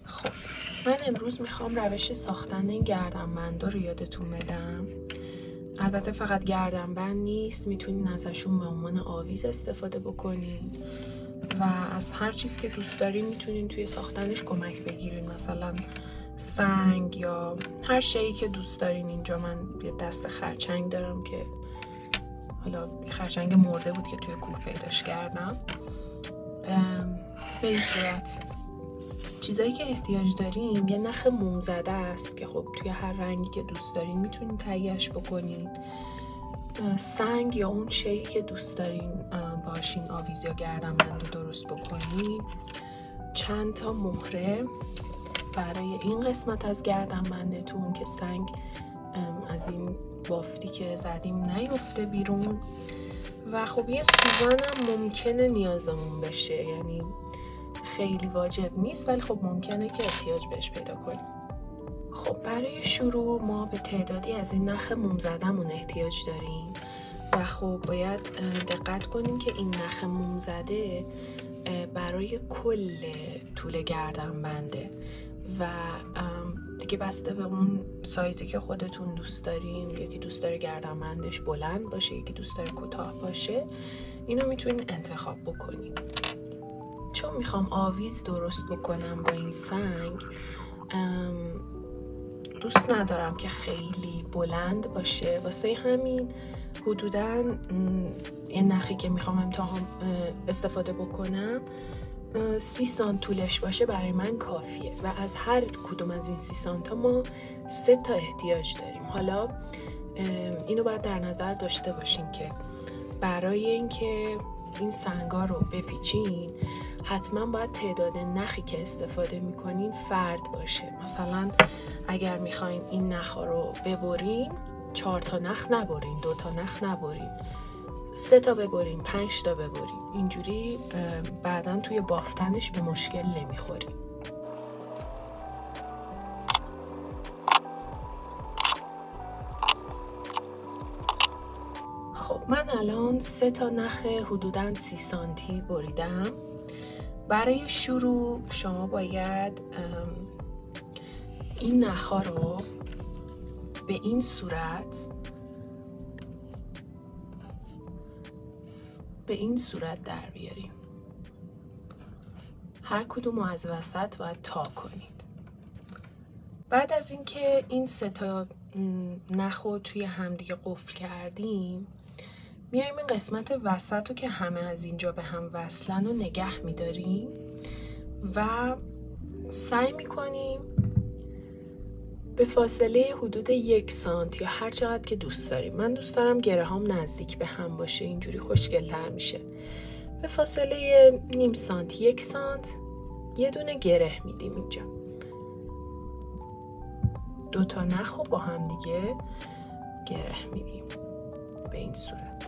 خب من امروز میخوام روش ساختن این گردنبندا رو یادتون بدم. البته فقط گردنبند نیست، میتونین ازشون به عنوان آویز استفاده بکنین و از هر چیز که دوست دارین میتونین توی ساختنش کمک بگیرین، مثلا سنگ یا هر شیئی که دوست دارین. اینجا من یه دست خرچنگ دارم که حالا خرچنگ مرده بود که توی کوه پیداش کردم. به این صورت چیزایی که احتیاج داریم یه نخ موم زده است که خب توی هر رنگی که دوست دارین میتونین تهیه‌اش بکنین. سنگ یا اون شیئی که دوست دارین باشین آویز یا گردنبند رو درست بکنین. چند تا مهره برای این قسمت از گردنبندتون که سنگ از این بافتی که زدیم نیفته بیرون. و خب یه سوزن هم ممکنه نیازمون بشه، یعنی خیلی واجب نیست ولی خب ممکنه که احتیاج بهش پیدا کنیم. خب برای شروع ما به تعدادی از این نخ موم زدمون احتیاج داریم و خب باید دقت کنیم که این نخ موم زده برای کل طول گردنبنده و دیگه بسته به اون سایزی که خودتون دوست دارین. یکی دوست داره گردنبندش بلند باشه، یکی دوست داره کوتاه باشه، اینو میتونین انتخاب بکنین. چون میخوام آویز درست بکنم با این سنگ، دوست ندارم که خیلی بلند باشه، واسه همین حدوداً این نخی که میخوام استفاده بکنم 30 سانت طولش باشه برای من کافیه و از هر کدوم از این 30 سانت ما 3 تا احتیاج داریم. حالا اینو باید در نظر داشته باشین که برای اینکه این سنگا رو بپیچین حتما باید تعداد نخی که استفاده میکنین فرد باشه. مثلا اگر میخواین این نخا رو ببرین 4 تا نخ نبرین، 2 تا نخ نبرین، 3 تا ببرین، 5 تا ببرین. اینجوری بعداً توی بافتنش به مشکل نمیخورین. خب من الان 3 تا نخ حدوداً 30 سانتی بریدم. برای شروع شما باید این نخا رو به این صورت در بیاریم. هر کدوم رو از وسط باید تا کنید. بعد از اینکه این 3 تا نخ رو توی همدیگه قفل کردیم، میایم این قسمت وسط رو که همه از اینجا به هم وصلن رو نگه میداریم و سعی میکنیم به فاصله حدود 1 سانت یا هر چقدر که دوست داریم. من دوست دارم گره هام نزدیک به هم باشه، اینجوری خوشگل‌تر میشه. به فاصله نیم سانت 1 سانت یه دونه گره میدیم اینجا. 2 تا نخ رو با هم دیگه گره میدیم به این صورت.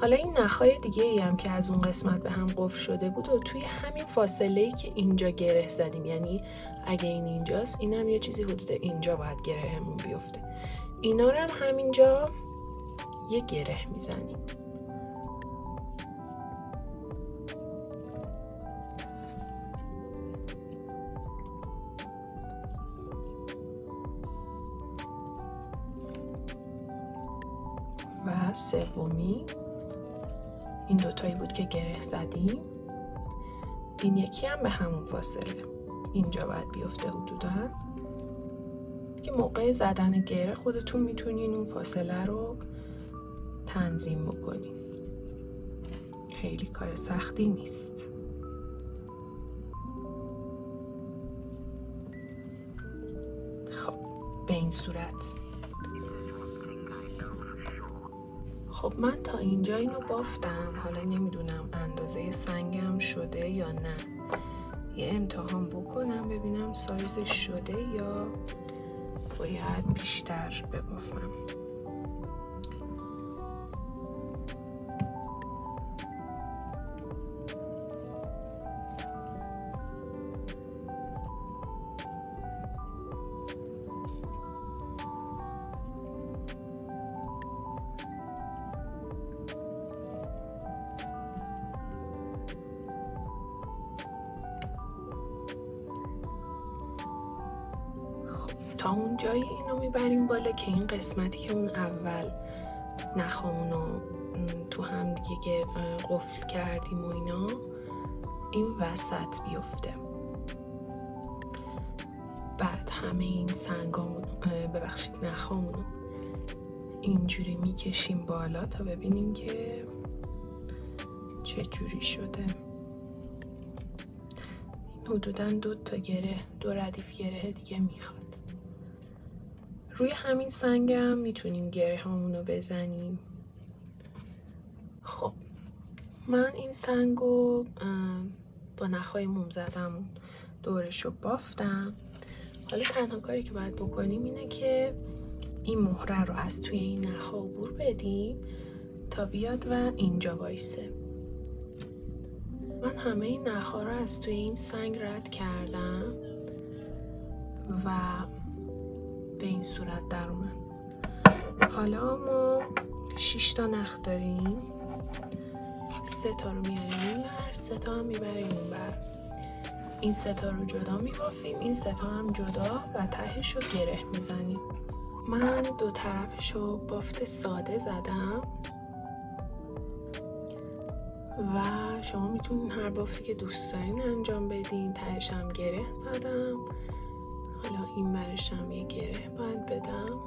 حالا این نخای دیگه ای هم که از اون قسمت به هم قفل شده بود و توی همین فاصله‌ای که اینجا گره زدیم، یعنی اگه این اینجاست اینم یه چیزی حدود اینجا باید گرهمون بیفته، اینا رو هم همینجا یه گره میزنیم. و سومی این دوتایی بود که گره زدیم. این یکی هم به همون فاصله اینجا باید بیفته حدوداً که موقع زدن گره خودتون میتونین اون فاصله رو تنظیم بکنین. خیلی کار سختی نیست. خب به این صورت. خب من تا اینجا اینو بافتم. حالا نمیدونم اندازه سنگم شده یا نه. یه امتحان بکنم ببینم سایزش شده یا باید بیشتر ببافم. تا اون جایی اینو میبریم بالا که این قسمتی که اون اول نخامونو تو هم دیگه قفل کردیم و اینا این وسط بیفته. بعد همه این سنگامونو نخامونو اینجوری میکشیم بالا تا ببینیم که چه جوری شده. این حدوداً 2 ردیف گره دیگه میخواد. روی همین سنگ هم میتونیم گره همونو بزنیم. خب من این سنگو با نخای موم زدم دورشو بافتم. حالا تنها کاری که باید بکنیم اینه که این مهره رو از توی این نخا عبور بدیم تا بیاد و اینجا وایسه. من همه این نخا رو از توی این سنگ رد کردم و به این صورت در اومد. حالا ما 6 تا نخ داریم، 3 تا رو میاریم این ور، 3 تا هم میبریم اون ور. این 3 تا رو جدا میبافیم، این 3 تا هم جدا و تهش رو گره میزنیم. من 2 طرفش رو بافت ساده زدم و شما میتونین هر بافتی که دوست دارین انجام بدین. تهش هم گره زدم. حالا این برش هم یه گره باید بدم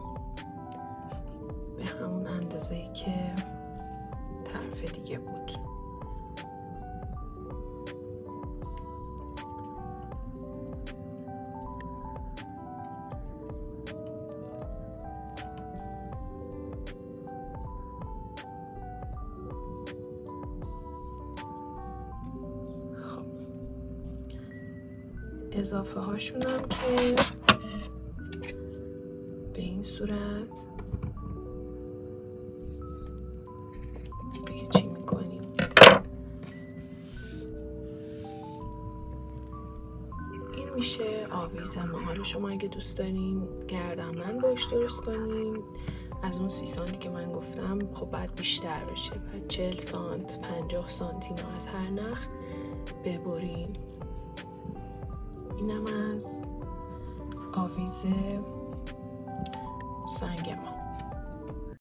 به همون اندازه‌ای که طرف دیگه بود. اضافه هاشونم که به این صورت دیگه چی میکنیم؟ این میشه آویز ما. حالا شما اگه دوست دارین گردنبند باش درست کنین از اون 30 سانتی که من گفتم خب باید بیشتر بشه، باید 40 سانت 50 سانتی رو از هر نخ ببرین. اینم از آویز سنگ ما.